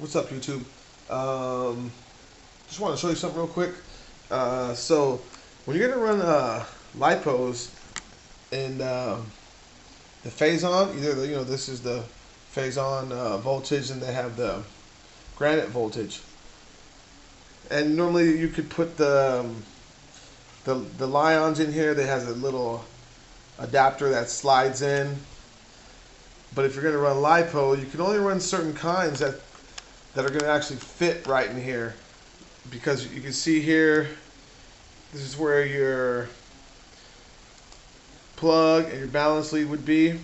What's up, YouTube? Just want to show you something real quick. So when you're gonna run lipos in the Fazon, either this is the Fazon voltage, and they have the granite voltage. And normally you could put the Lions in here. They has a little adapter that slides in. But if you're going to run lipo, you can only run certain kinds that are going to actually fit right in here, because you can see here, this is where your plug and your balance lead would be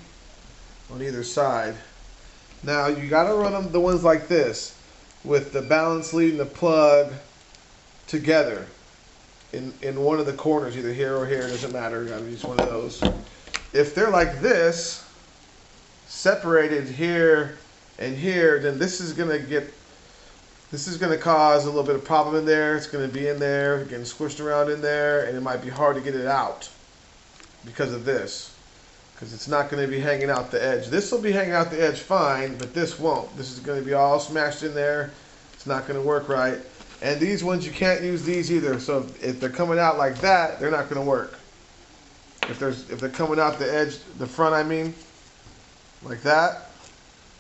on either side. Now you got to run them the ones like this, with the balance lead and the plug together in one of the corners, either here or here, it doesn't matter. You got to use one of those. If they're like this, separated here and here, then this is going to cause a little bit of problem in there. It's going to be in there, getting squished around in there, and it might be hard to get it out because of this, because it's not going to be hanging out the edge. This will be hanging out the edge fine, but this won't. This is going to be all smashed in there. It's not going to work right. And these ones, you can't use these either. So if they're coming out like that, they're not going to work. If they're coming out the edge, the front, I mean, like that,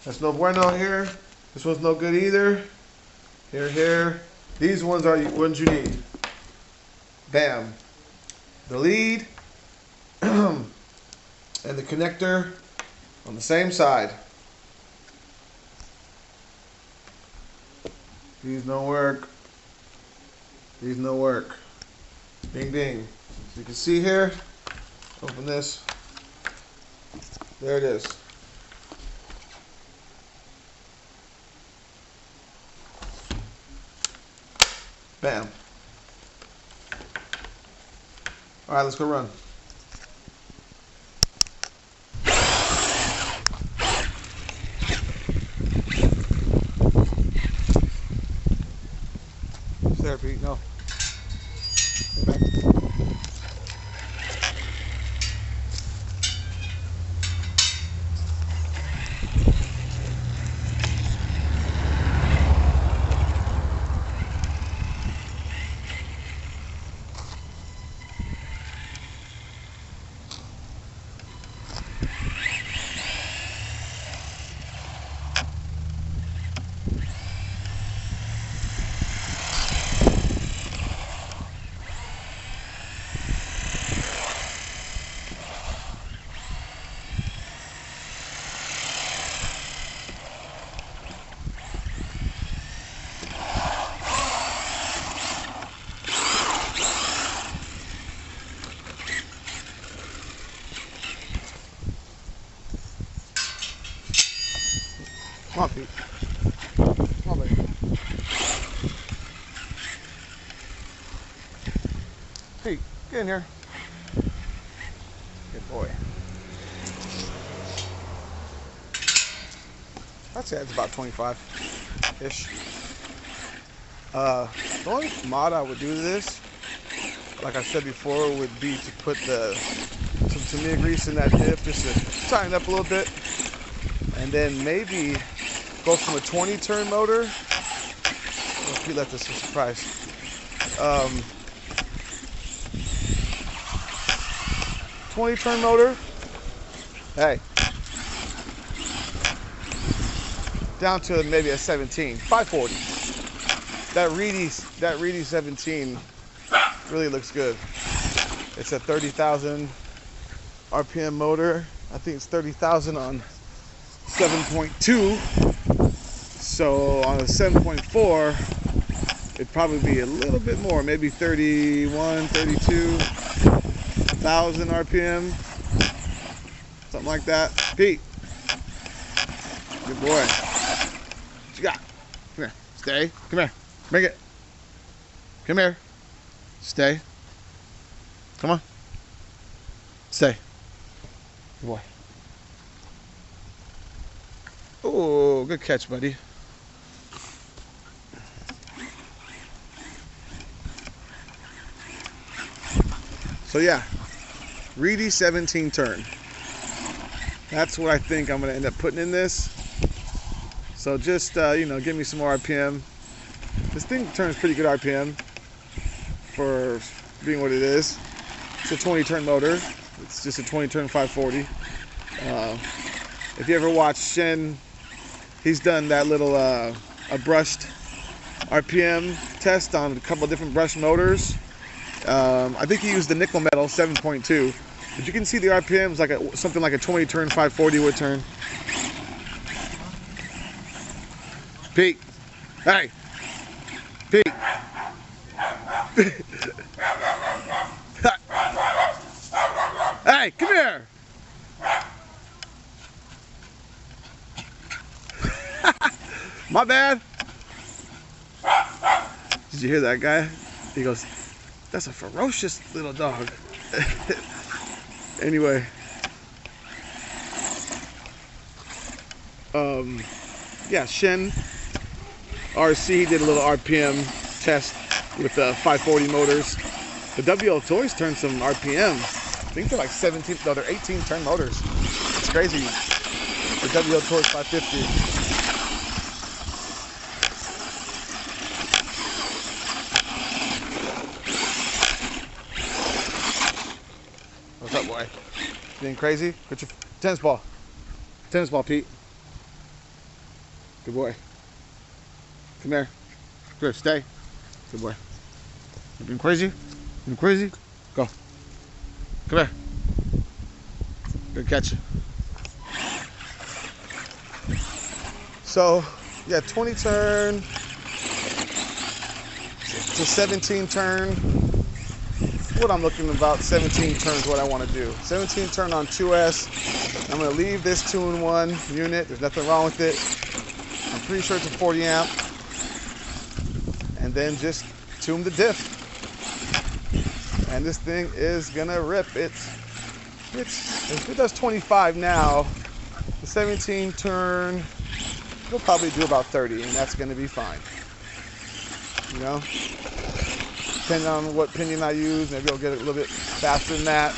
that's no bueno here. This one's no good either. Here. These ones are the ones you need. Bam. The lead and the connector on the same side. These don't work. These no work. Ding ding. So you can see here. Open this. There it is. Bam. All right, let's go run. It's there, Pete. No. Get back. Come on, Pete. Come on, baby. Pete, get in here. Good boy. I'd say it's about 25-ish. The only mod I would do to this, like I said before, would be to put some tamiya grease in that diff, just to tighten up a little bit, and then maybe go from a 20-turn motor. If you let this a surprise. 20-turn motor. Hey. Down to maybe a 17, 540. That Reedy 17 really looks good. It's a 30,000 RPM motor. I think it's 30,000 on 7.2. So on a 7.4, it'd probably be a little bit more, maybe 31, 32,000 RPM, something like that. Pete, good boy. What you got? Come here. Stay. Come here. Bring it. Come here. Stay. Come on. Stay. Good boy. Oh, good catch, buddy. So yeah, Reedy 17 turn. That's what I think I'm going to end up putting in this. So So just, you know, give me some more RPM. This thing turns pretty good RPM for being what it is. It's a 20 turn motor. It's just a 20 turn 540. If you ever watch Shen, he's done that little a brushed RPM test on a couple of different brushed motors. I think he used the nickel metal 7.2, but you can see the RPMs like something like a 20 turn 540 would turn. Pete, hey, Pete. Hey, come here. My bad. Did you hear that guy? He goes, that's a ferocious little dog. Anyway. Yeah, Shen RC did a little RPM test with 540 motors. The WL Toys turned some RPM. I think they're like 17, no, they're 18 turn motors. It's crazy. The WL Toys 550. What's up, boy? Being crazy? Put your tennis ball. Tennis ball, Pete. Good boy. Come here. Come here, stay. Good boy. You being crazy? You being crazy? Go. Come here. Good catch. So, yeah, 20 turn to 17 turn. What I'm looking about 17 turns, what I want to do. 17 turn on 2S. I'm going to leave this 2-in-1 unit. There's nothing wrong with it. I'm pretty sure it's a 40 amp. And then just tune the diff. And this thing is going to rip. If it does 25 now, the 17 turn, it'll probably do about 30, and that's going to be fine. You know? Depending on what pinion I use, maybe I'll get it a little bit faster than that.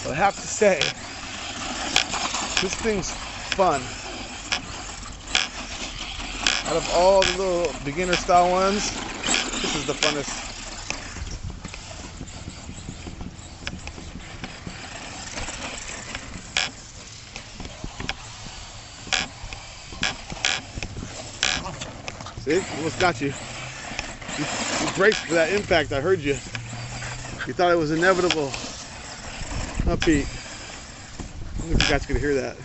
But I have to say, this thing's fun. Out of all the little beginner style ones, this is the funnest. See, almost got you. You braced for that impact, I heard you. You thought it was inevitable. Huh, Pete? I don't think you guys could hear that.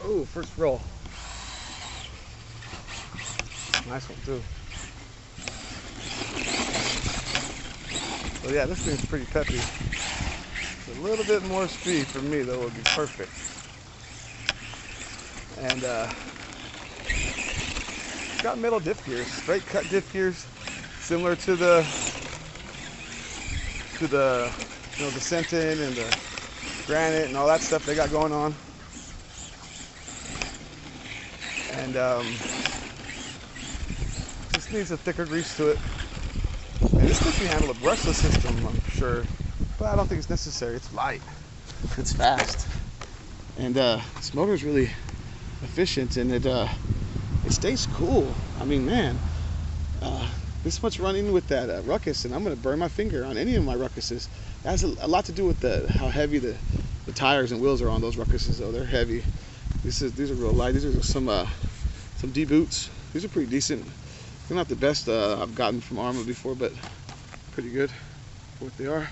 Ooh, first roll. Nice one too. So yeah, this thing's pretty peppy. A little bit more speed for me though would be perfect. And it's got metal diff gears, straight cut diff gears, similar to the you know, the Sentin and the Granite and all that stuff they got going on. And this needs a thicker grease to it. And this thing can handle a brushless system, I'm sure. But I don't think it's necessary. It's light. It's fast. And this motor is really efficient, and it stays cool. I mean, man, this much running with that ruckus, and I'm going to burn my finger on any of my ruckuses. That has a lot to do with how heavy the tires and wheels are on those ruckuses, though. They're heavy. These are real light. These are some D boots. These are pretty decent. They're not the best I've gotten from Arrma before, but pretty good for what they are.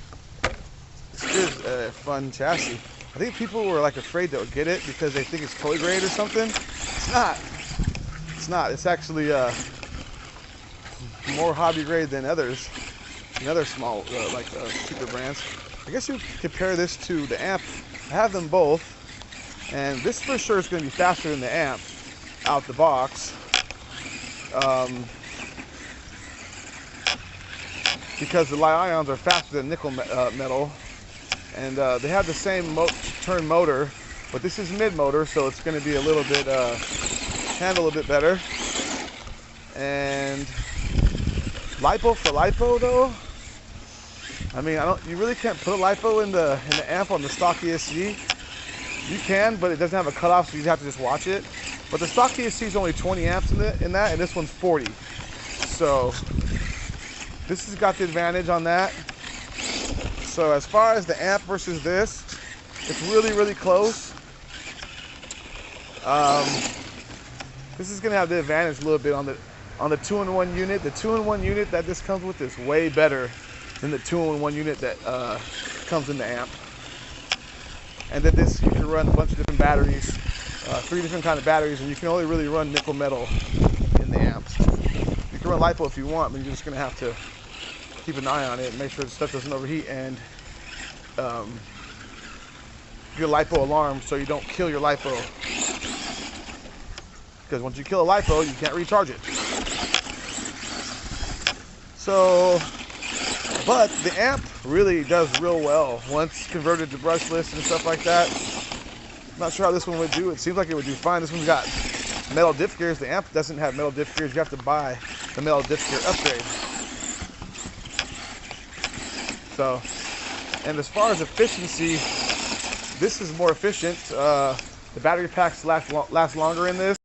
It's good, fun chassis. I think people were like afraid to get it because they think it's toy grade or something. It's not. It's not. It's actually more hobby grade than others. And other small, cheaper brands. I guess you compare this to the amp. I have them both, and this for sure is going to be faster than the amp out the box, because the li-ions are faster than nickel metal, and they have the same turn motor, but this is mid motor, so it's going to be a little bit handle a bit better. And lipo for lipo though, I mean, you really can't put a lipo in the amp on the stock ESC. You can, but it doesn't have a cutoff, so you have to just watch it. But the stock ESC is only 20 amps in that, and this one's 40. So this has got the advantage on that. So as far as the amp versus this, it's really, really close. This is gonna have the advantage a little bit on the 2-in-1 unit. The 2-in-1 unit that this comes with is way better than the 2-in-1 unit that comes in the amp. And then this, you can run a bunch of different batteries, 3 different kind of batteries, and you can only really run nickel metal in the amps. You can run lipo if you want, but you're just gonna have to keep an eye on it and make sure the stuff doesn't overheat, and get a lipo alarm so you don't kill your lipo. Because once you kill a lipo, you can't recharge it. So, but the amp really does real well once converted to brushless and stuff like that. I'm not sure how this one would do. It seems like it would do fine. This one's got metal diff gears. The amp doesn't have metal diff gears. You have to buy the metal diff gear upgrade. So, and as far as efficiency, this is more efficient. The battery packs last longer in this.